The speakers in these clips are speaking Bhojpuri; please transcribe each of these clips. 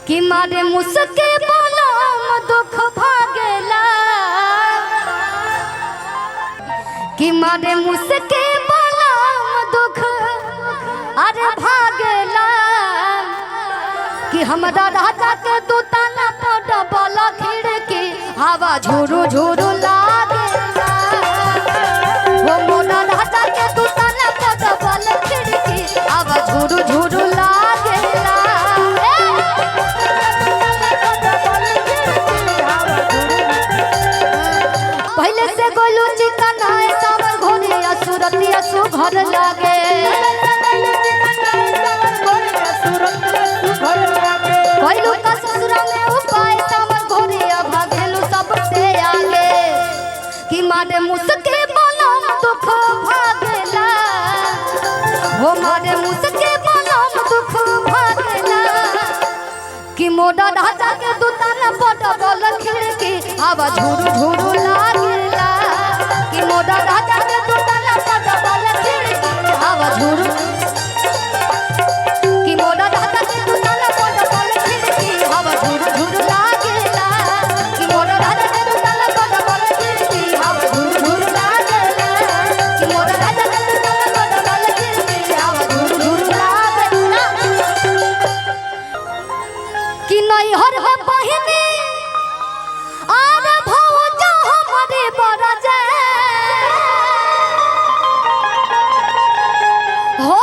कि मारे मुसके बोलम दुख भागेला कि मारे मुसके बोलम दुख अरे भागेला कि हमरा राजा के दूताना पड़ बल खिड़की हवा झुरु झुरु लागेला वो मोरा राजा के दूताना पड़ बल खिड़की हवा झुरु झुरु लागेला पहले से गोलू चिकन है सावर घोड़ी असुरती असु घर लागे कोइलू का ससुरा में उपाय सावर घोड़ी भागेलू सबसे आगे कि मारे मुसके बोलम दुख भागेला वो मारे मुसके बोलम दुख भागेला कि मोड़ा राजा के दूताना पड़ बल खिड़की हवा झुरु झुरु लागेला कि मोड़ा राजा के दूताना पड़ बल खिड़की हवा झुरु कि मोड़ा राजा के दूताना पड़ बल खिड़की हवा झुरु झुरु लागेला कि मोड़ा राजा के दूताना पड़ बल खिड़की हवा झुरु झुरु लागेला कि मोड़ा राजा के दूताना पड़ बल खिड़की हवा झुरु झुरु लागेला कि नहीं हर बहिनी आर भौज हमरे बरजे हो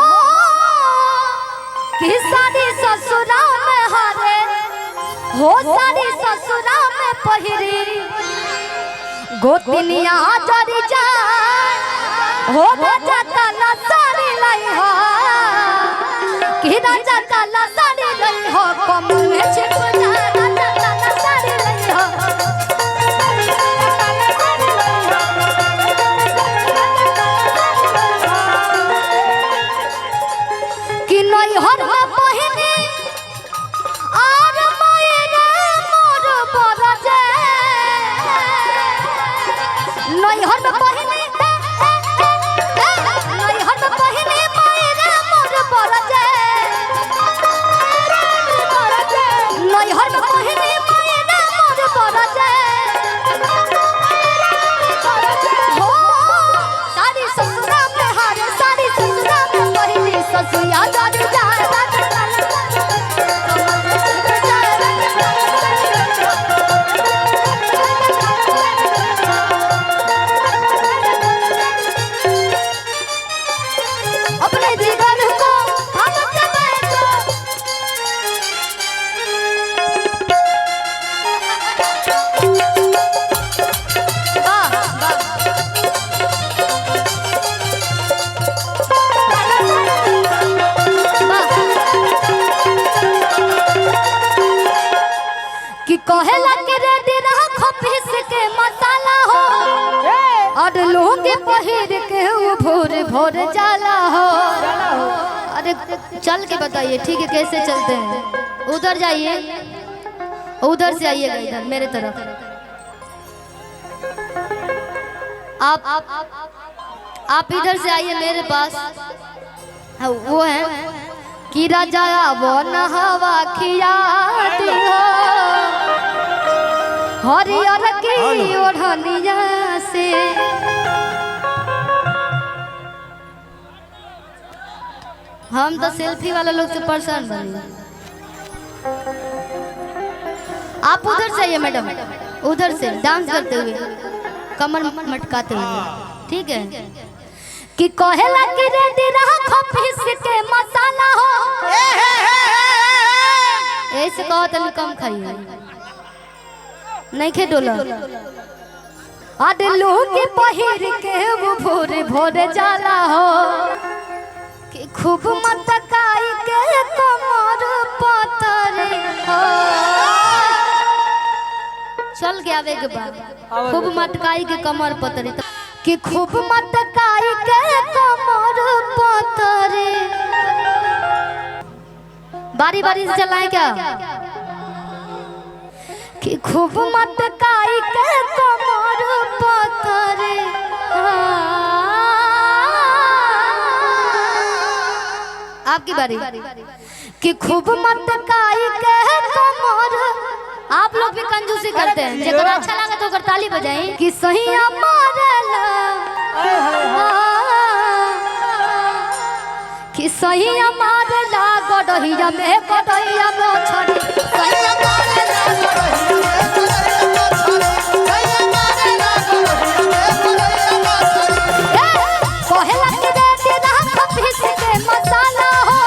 कि सारी ससुरा में हारे हो सारी ससुरा में पहिरी गोतनिया जरी जा हो राजा काला साड़ी लाई हो कि राजा काला साड़ी लाई हो कम में छिप जा राजा काला साड़ी लाई हो कि नहीं हर बहिनी आर मायरे मोर बरजे नहीं हर बहिनी नहीं हर बहिनी मायरे मोर बरजे नहीं हर बहिनी मायरे मोर बरजे हो सारी ससुरा में हारे सारी ससुरा में बहिनी ससुया जाने जा अपने जीवन को हम के बैठो कि कहेला के रेडी रखो पीस के मसाला हो और लोग पहिर के भोर भोर जाला हो अरे चल के बताइए ठीक है कैसे चलते हैं उधर जाइए उधर से आइएगा इधर मेरे तरफ आप इधर से आइए मेरे पास वो है कि राजा वो नहावा खियाती हो हरियर की ओढ़निया से हम तो सेल्फी वाले लोग से परेशान बने आप उधर से आइए मैडम उधर से डांस करते हुए कमर मटकाते हुए ठीक है कि कहेला कि रेडी रखो पीस के मसाला हो ऐसे कहो तनी कम खाइए नहीं खे डोला आडे लोग के पहिर के वो भोरे भोरे जाला हो कि खूब मटकाई के कमर पतरे हो चल गया एक बार खूब मटकाई के कमर पतरे कि खूब मटकाई के कमर पतरे बारी बारी से चलाएं क्या कि खूब मटकाई के कमर पतरे आपकी बारी कि खूब मटकाई के कंजूसी करते हैं, जेकर अच्छा लगे तो ओकर ताली बजाई कि सही मारेला कि सही मारेला गडहिया में गडहिया में छड़ी सही मारेला गडहिया कोहेला के दे तेरा खपीस के मसाला हो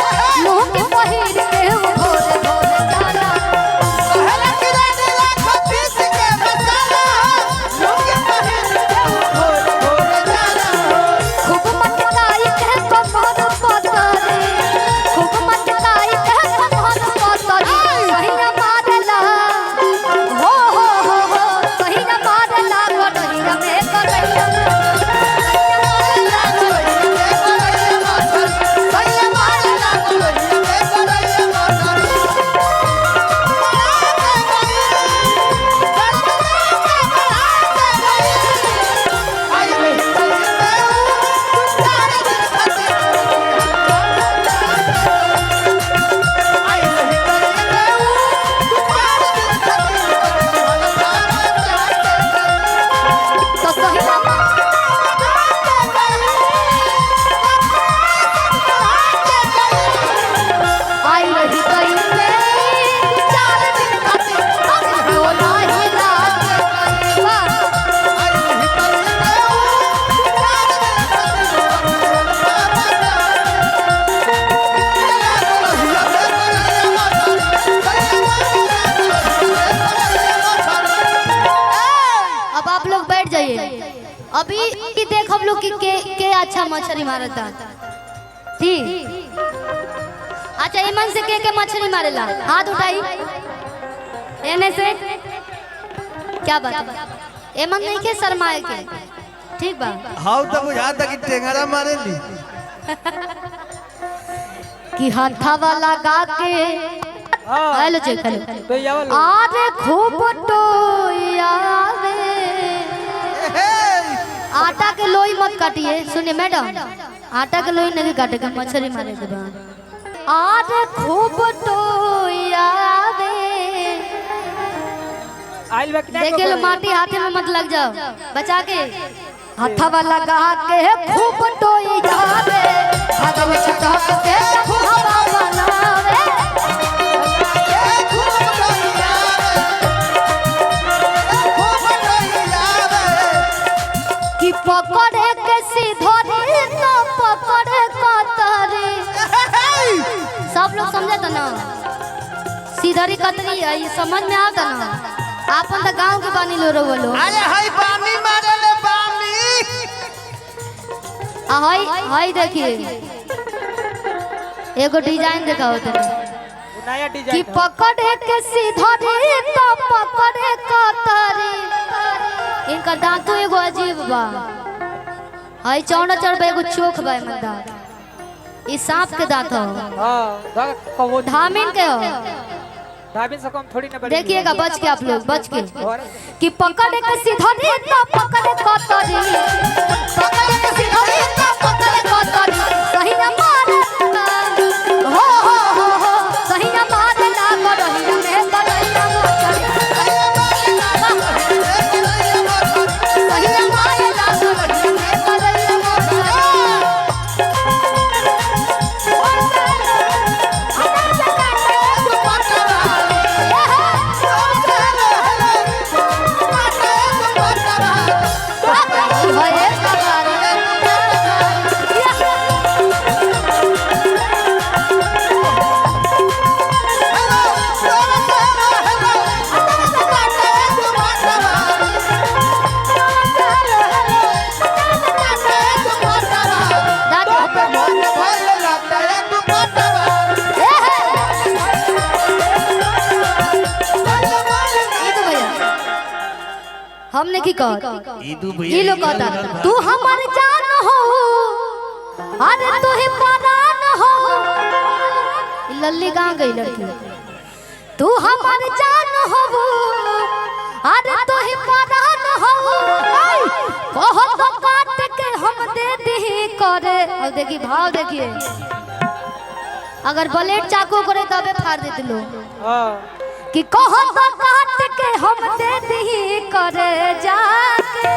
मुंह के पहिर के भोर भोर जाला कोहेला के दे तेरा खपीस के मसाला हो मुंह के पहिर के भोर भोर जाला खूब मटकाई के कमर पतरे खूब मटकाई के कमर पतरे सही मारला हो सही मारला गडहिया में गडहिया अभी की देख हम लोग के अच्छा मछली मारता ठीक। अच्छा ईमान से के मछली मारेला हाथ उठाई एने से क्या बात है ईमान नहीं के शर्माए के ठीक बा हाउ तो बुझाता कि टेंगरा मारेली कि हाथा लगा के हेलो चेक हेलो आरे खूब टोयावे आटा के लोई मत काटिए सुनिए मैडम आटा के लोई नहीं काटे के मछली मारे के बाद आज खूब टोयावे देखे लो माटी हाथे में मत लग जाओ बचा के हथवा लगा के खूब टोयावे हाथ में छटक के हवा बनावे कि पकड़े के सीधरी न पकड़े कतरी सब लोग समझे तो ना सीधरी कतरी है ये समझ में आता ना आपन तो गांव के पानी लो बोलो अरे हाय पानी मारेले पानी हाय हाय देखिए एगो डिजाइन दिखाओ तो नया डिजाइन कि पकड़े के सीधरी न पकड़े कतरी इनका दांतो एगो अजीब बा हाय चौड़ा चढ़ एगो चोख बा मंदार ई सांप के दांत हो हां कबो धामिन के हो धामिन से कम थोड़ी ना बड़ी देखिएगा बच के आप लोग बच के कि पकड़े के सीधरी तो पकड़े कतरी पकड़े के सीधरी तो पकड़े कतरी सही ना मारे हो सही ना मारे ना गडहिया में गडहिया सही ना मारे ना गडहिया में गडहिया हमने की कहा ये लोग कहता तू हमार जान हो अरे तू ही परान हो लल्ली कहाँ गई लड़की तू हमार जान हो अरे तू ही परान हो कहो तो काट के हम दे दी करे और देखिए भाव देखिए अगर ब्लेड चाकू करे तबे फाड़ देते लोग कि कहो तो काट के हम दे दी करे जाके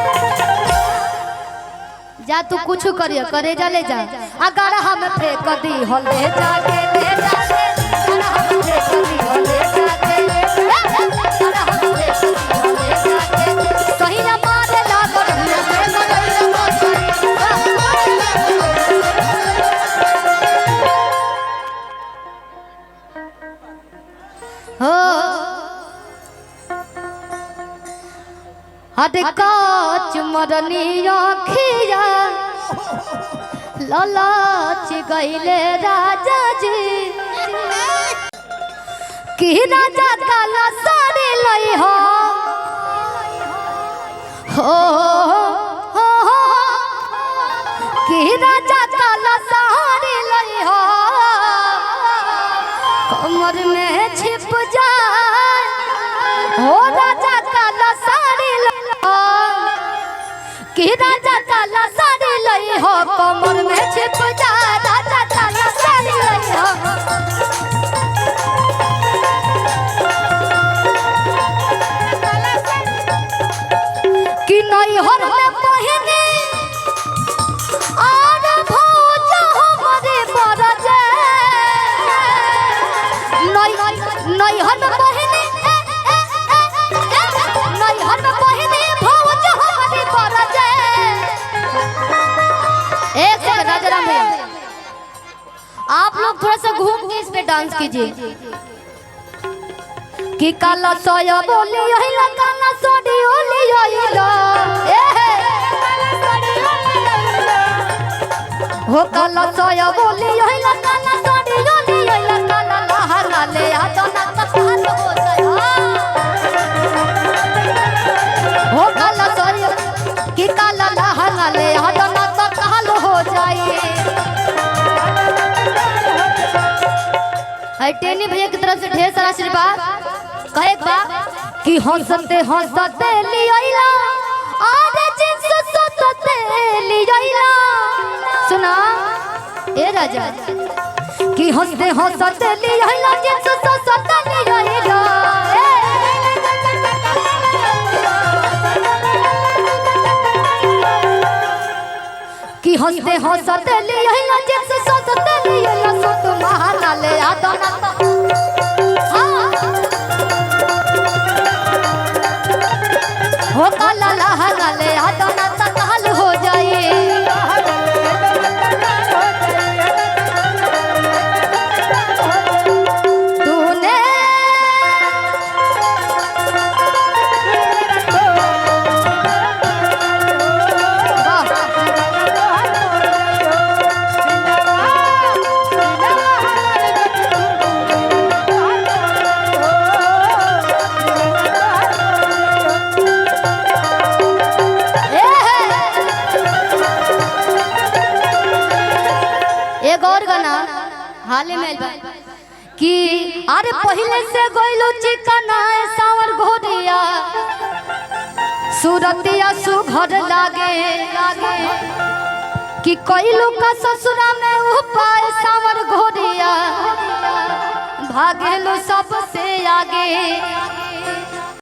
जा तू कुछ करियो करे जा ले जा अगर हम फेंक दी हो ले जाके ले जाके अगर हम फेंक दी हो ले जाके अगर हम फेंक दी हो ले जाके कहीं ना मारे लागल हो हद काच मरनी आँखिया ललाच गईले राजा जी कि राजा काला साड़ी लई हो कि राजा काला साड़ी लई हो कमर में छिप जाए हो राजा काला साड़ी लई हो कि राजा काला साड़ी लई हो कमर में छिप जाए राजा काला साड़ी लई हो कि नहीं हर में पहिने और भोज हमारे बरजे नहीं हर में पहिने नहीं हर में पहिने भोज हमारे बरजे एक सेकंड राजाराम भैया आप लोग थोड़ा सा घूम के इस पे डांस कीजिए कि काला सोया बोली यही काला सोडी ओली यही हो काला सोया बोली यही काला सोडी ओली यही काला लहरा ले आजा ना तकाल हो जाए हो काला सोया कि काला लहरा ले आजा ना तकाल हो जाए टेनी भैया की तरफ से ढेर सारा आशीर्वाद कहे बा कि हंसते हंसते लिया आरे जिस सतते लिया सुना ए राजा कि हंसते हंसते लिया जिस सतते लिया कि हंसते हंसते लिया जिस सतते लिया सो तुम्हारा ले आदा ना हो काला लहरा ले आदा ना तकाल हो जाए तूने एक और गाना हाल में कि अरे पहले से गोइलो चिकना सावर घोड़िया सूरतिया सुघर लागे कि कोइलो का ससुरा में उपाय सावर घोड़िया भागेलो सबसे आगे